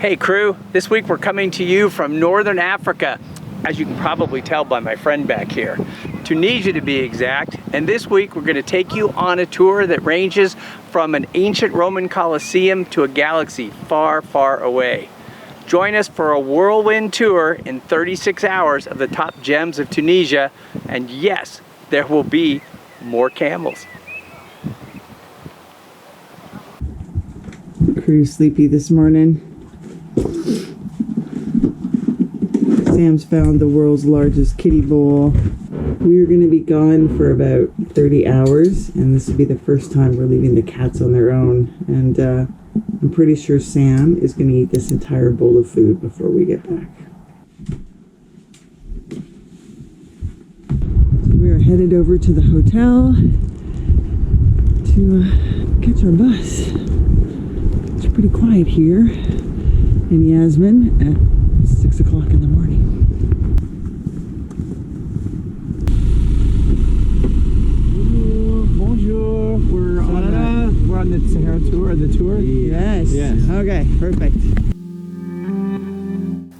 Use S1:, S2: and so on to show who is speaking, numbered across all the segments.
S1: Hey crew, this week we're coming to you from Northern Africa, as you can probably tell by my friend back here. Tunisia to be exact, and this week we're going to take you on a tour that ranges from an ancient Roman Colosseum to a galaxy far, far away. Join us for a whirlwind tour in 36 hours of the top gems of Tunisia, and yes, there will be more camels.
S2: Crew's sleepy this morning. Sam's found the world's largest kiddie bowl. We're going to be gone for about 30 hours, and this will be the first time we're leaving the cats on their own. And I'm pretty sure Sam is going to eat this entire bowl of food before we get back. So we are headed over to the hotel to catch our bus. It's pretty quiet here in Yasmin at 6 o'clock in the morning.
S3: Bonjour. We're on the Sahara tour.
S2: Yes. Okay, perfect.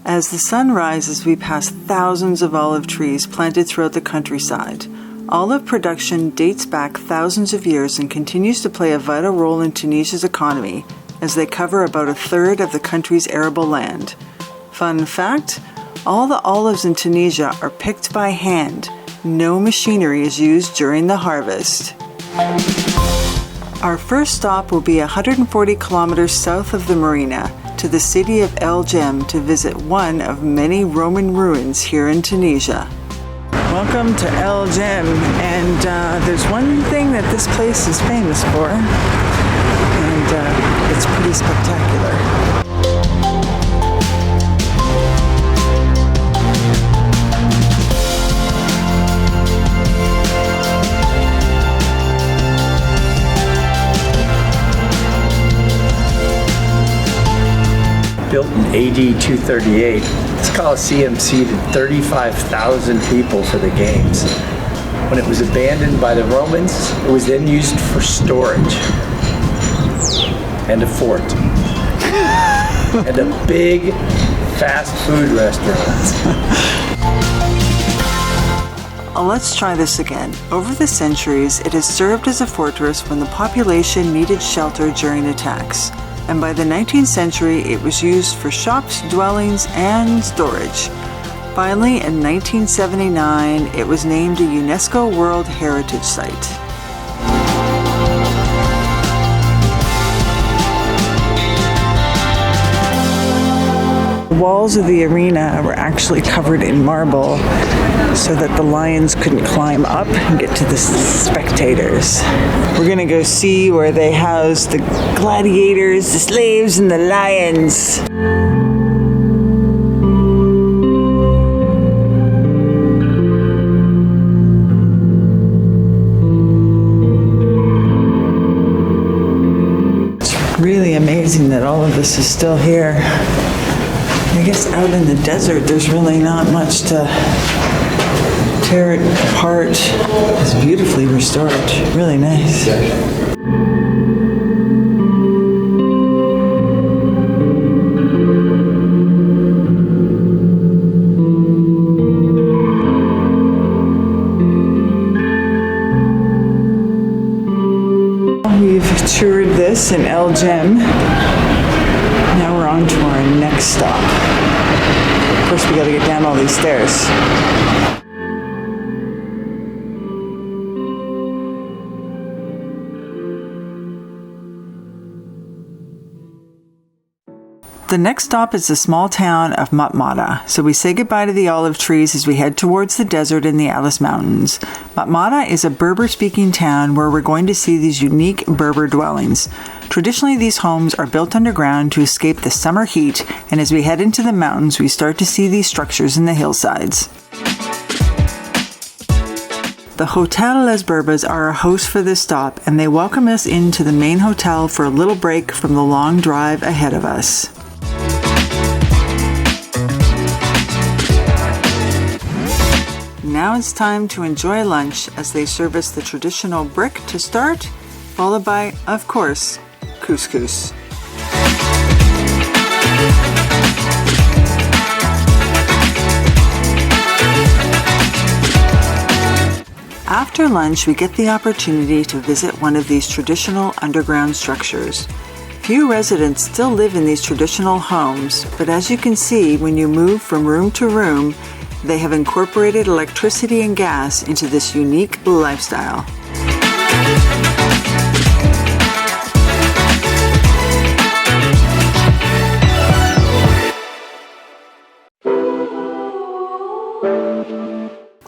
S2: As the sun rises, we pass thousands of olive trees planted throughout the countryside. Olive production dates back thousands of years and continues to play a vital role in Tunisia's economy, as they cover about a third of the country's arable land. Fun fact, all the olives in Tunisia are picked by hand. No machinery is used during the harvest. Our first stop will be 140 kilometers south of the marina to the city of Ghim to visit one of many Roman ruins here in Tunisia. Welcome to Ghim, and there's one thing that this place is famous for, and it's pretty spectacular.
S1: Built in AD 238, this Colosseum seated 35,000 people for the games. When it was abandoned by the Romans, it was then used for storage and a fort and a big fast food restaurant.
S2: Let's try this again. Over the centuries, it has served as a fortress when the population needed shelter during attacks. And by the 19th century, it was used for shops, dwellings, and storage. Finally, in 1979, it was named a UNESCO World Heritage Site. The walls of the arena were actually covered in marble so that the lions couldn't climb up and get to the spectators. We're gonna go see where they house the gladiators, the slaves, and the lions. It's really amazing that all of this is still here. I guess out in the desert, there's really not much to tear it apart. It's beautifully restored. Really nice. We've toured this in Ghim. Now we're on to our next stop. Of course, we gotta get down all these stairs. The next stop is the small town of Matmata, so we say goodbye to the olive trees as we head towards the desert in the Atlas Mountains. Matmata is a Berber-speaking town where we're going to see these unique Berber dwellings. Traditionally, these homes are built underground to escape the summer heat, and as we head into the mountains, we start to see these structures in the hillsides. The Hotel Les Berbers are our hosts for this stop, and they welcome us into the main hotel for a little break from the long drive ahead of us. Now it's time to enjoy lunch as they serve us the traditional brick to start, followed by, of course, couscous. After lunch, we get the opportunity to visit one of these traditional underground structures. Few residents still live in these traditional homes, but as you can see, when you move from room to room, they have incorporated electricity and gas into this unique lifestyle.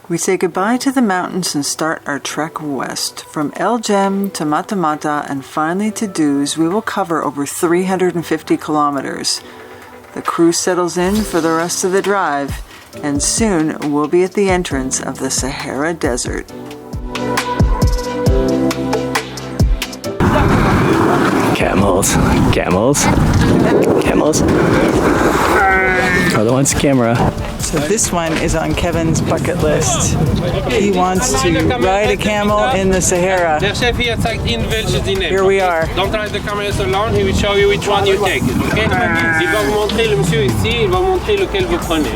S2: We say goodbye to the mountains and start our trek west. From El Ghim to Matmata and finally to Duz, we will cover over 350 kilometers. The crew settles in for the rest of the drive, and soon we'll be at the entrance of the Sahara Desert.
S1: Camels, camels, camels. Carla wants a camera.
S2: So this one is on Kevin's bucket list. He wants to ride a camel in the Sahara. Here we are.
S4: Don't drive the cameras alone, he will show you which one you take, okay? Il va vous montrer, le monsieur ici, il va vous montrer lequel vous prenez.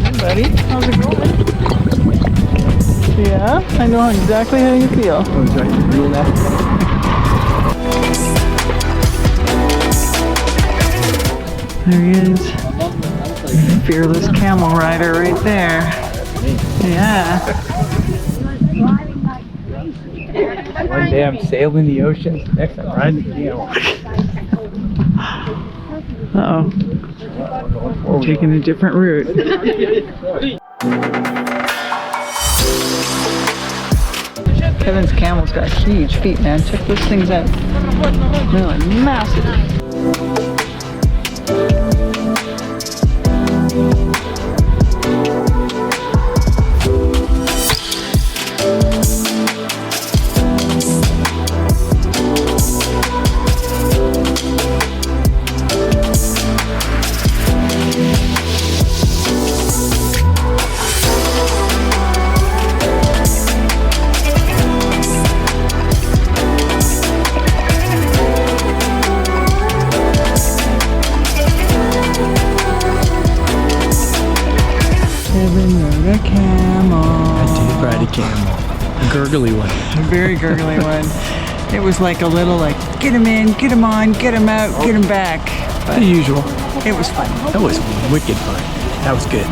S2: Hey buddy, how's it going? Yeah, I know exactly how you feel. There he is. Fearless camel rider right there. Yeah.
S1: One day I'm sailing the ocean, next I'm riding the camel.
S2: Uh-oh. Taking a different route. Kevin's camel's got huge feet, man. Check those things out. They're like massive.
S1: Gurgly one.
S2: A very gurgly one. It was like a little like, get him in, get him on, get him out, get him back.
S1: But the usual.
S2: It was fun.
S1: That was wicked fun. That was good.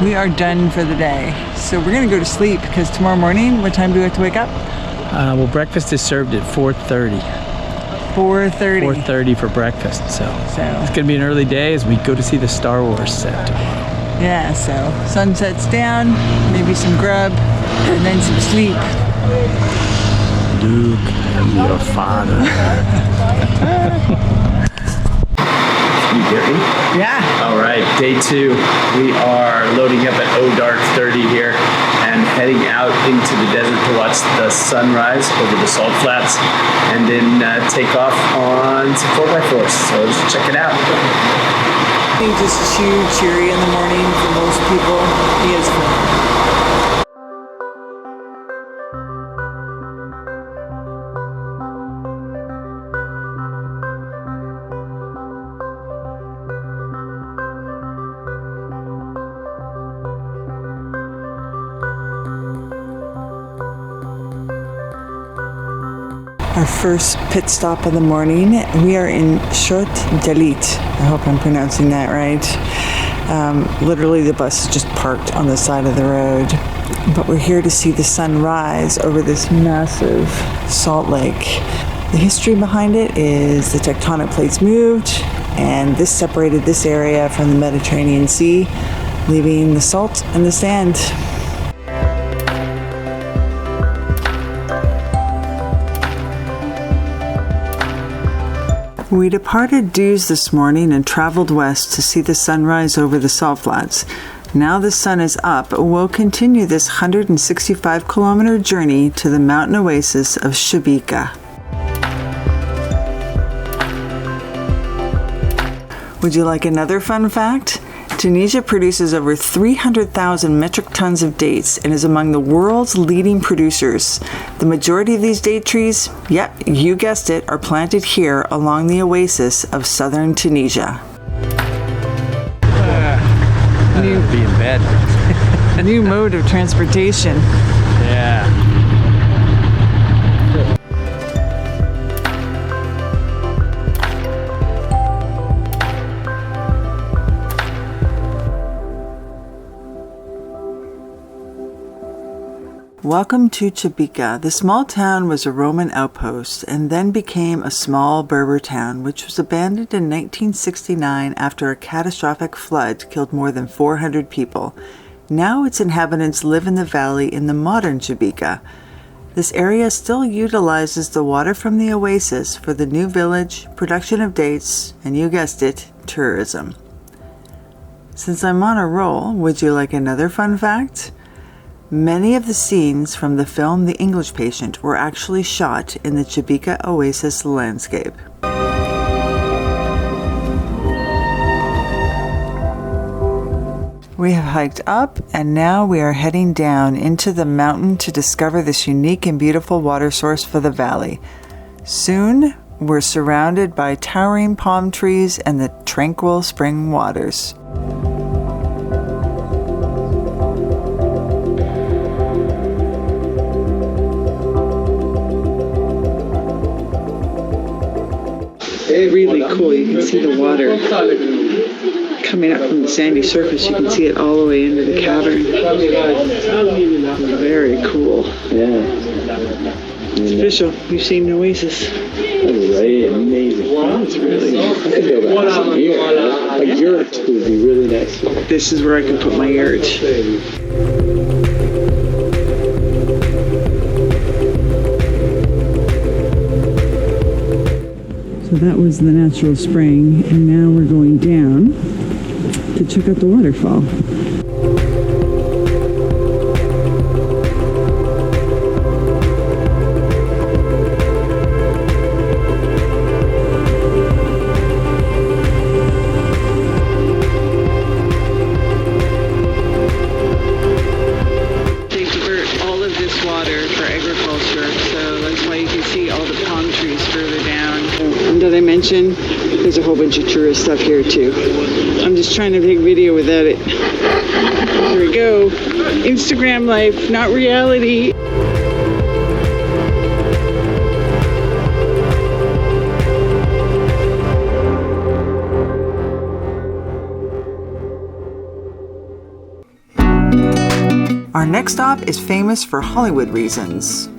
S2: We are done for the day. So we're going to go to sleep because tomorrow morning, what time do we have to wake up?
S1: Well, breakfast is served at 4:30.
S2: 4:30.
S1: 4:30 for breakfast. So it's
S2: So,
S1: going to be an early day as we go to see the Star Wars set tomorrow.
S2: yeah, so sun sets down, maybe some grub, and then some sleep.
S1: Luke, I'm your father. You get me?
S2: Yeah.
S1: All right, day 2. We are loading up at Dark 30 here and heading out into the desert to watch the sunrise over the salt flats and then take off on some 4x4s. So let's check it out.
S2: I think this is huge, cheery in the morning for most people. He is fun. Our first pit stop of the morning. We are in Chott, Djerid. I hope I'm pronouncing that right. Literally the bus is just parked on the side of the road. But we're here to see the sun rise over this massive salt lake. The history behind it is the tectonic plates moved and this separated this area from the Mediterranean Sea, leaving the salt and the sand. We departed Duz this morning and traveled west to see the sunrise over the salt flats. Now the sun is up, we'll continue this 165-kilometer journey to the mountain oasis of Chebika. Would you like another fun fact? Tunisia produces over 300,000 metric tons of dates and is among the world's leading producers. The majority of these date trees, yep, you guessed it, are planted here along the oasis of southern Tunisia.
S1: be in bed.
S2: A new mode of transportation.
S1: Yeah.
S2: Welcome to Chebika. The small town was a Roman outpost and then became a small Berber town, which was abandoned in 1969 after a catastrophic flood killed more than 400 people. Now its inhabitants live in the valley in the modern Chebika. This area still utilizes the water from the oasis for the new village, production of dates, and you guessed it, tourism. Since I'm on a roll, would you like another fun fact? Many of the scenes from the film The English Patient were actually shot in the Chebika Oasis landscape. We have hiked up and now we are heading down into the mountain to discover this unique and beautiful water source for the valley. Soon, we're surrounded by towering palm trees and the tranquil spring waters. Really cool. You can see the water coming up from the sandy surface. You can see it all the way into the cavern. Very cool.
S5: Yeah.
S2: It's official. We've seen an oasis.
S5: That's right. Amazing.
S2: It's really
S5: I could build a house here. A yurt would be really nice.
S2: This is where I can put my yurt. So that was the natural spring, and now we're going down to check out the waterfall. They divert all of this water for agriculture, so that's why you can see all the palm trees further down. And did I mention there's a whole bunch of tourist stuff here too? I'm just trying to take video without it. Here we go. Instagram life, not reality. Our next stop is famous for Hollywood reasons.
S6: Do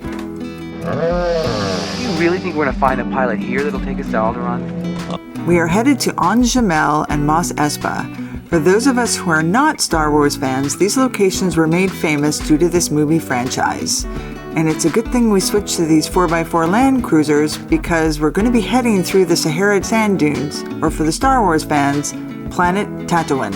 S6: you really think we're going to find a pilot here that'll take us to Alderaan?
S2: We are headed to Jamel and Mos Espa. For those of us who are not Star Wars fans, these locations were made famous due to this movie franchise. And it's a good thing we switched to these 4x4 Land Cruisers because we're going to be heading through the Sahara sand dunes, or for the Star Wars fans, planet Tatooine.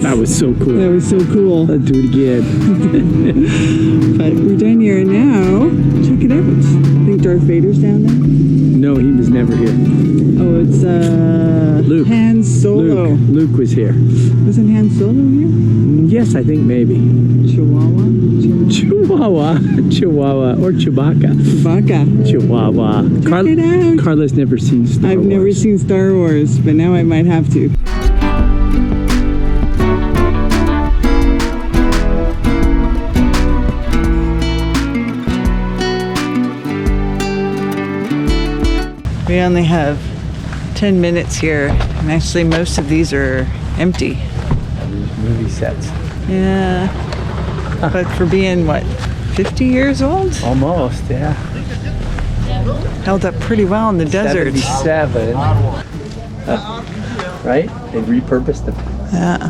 S3: That was so cool.
S2: That was so cool.
S3: Let's do it again.
S2: But we're done here now. Check it out. I think Darth Vader's down there.
S3: No, he was never here.
S2: Oh, it's
S3: Luke.
S2: Han Solo.
S3: Luke was here.
S2: Wasn't Han Solo here?
S3: Yes, I think maybe.
S2: Chihuahua?
S3: Chihuahua or Chewbacca.
S2: Chewbacca.
S3: Chihuahua.
S2: Check it out.
S3: Carla's never seen Star Wars.
S2: I've never seen Star Wars, but now I might have to. We only have 10 minutes here, and actually most of these are empty.
S3: These movie sets.
S2: Yeah, but for being, what, 50 years old?
S3: Almost, yeah.
S2: Held up pretty well in the desert.
S3: 77. Right? They repurposed them.
S2: Yeah.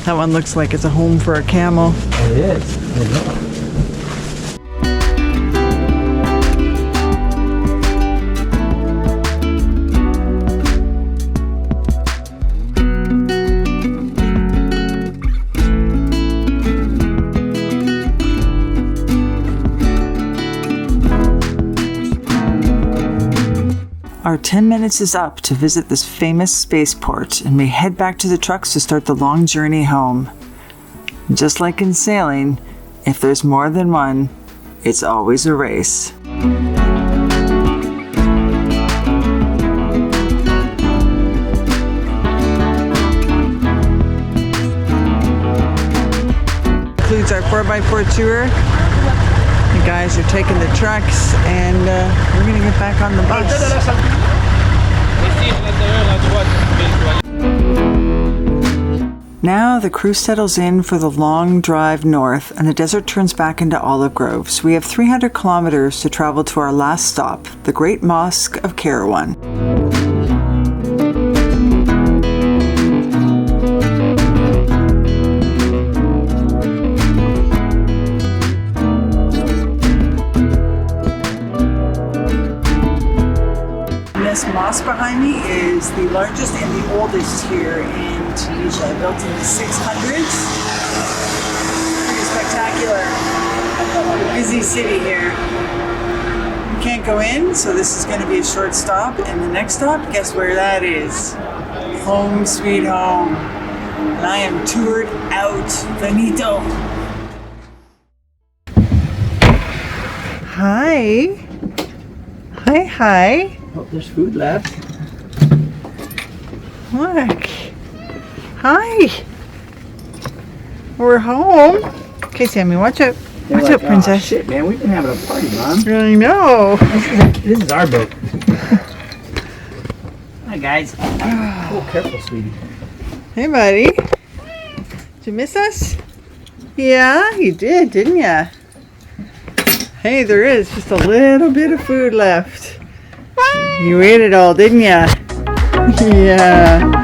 S2: That one looks like it's a home for a camel.
S3: It is. I know.
S2: Our 10 minutes is up to visit this famous spaceport, and we head back to the trucks to start the long journey home. Just like in sailing, if there's more than one, it's always a race. Includes our 4x4 tour. The guys are taking the trucks, and we're going to get back on the bus. Now the crew settles in for the long drive north, and the desert turns back into olive groves. We have 300 kilometers to travel to our last stop, the Great Mosque of Kairouan. This mosque behind me is the largest and the oldest here in Tunisia, built in the 600s. Pretty spectacular. A busy city here. We can't go in, so this is going to be a short stop. And the next stop, guess where that is? Home sweet home. And I am toured out. Finito. Hi. Hi, hi.
S1: Oh, there's food left.
S2: Look. Hi. We're home. Okay, Sammy, watch out. Watch out, princess.
S1: Oh, shit, man, we've been having a party, Mom.
S2: I know.
S1: This is our boat. Hi, guys. Oh, careful, sweetie.
S2: Hey, buddy. Did you miss us? Yeah, you did, didn't ya? Hey, there is just a little bit of food left. You ate it all, didn't ya? Yeah.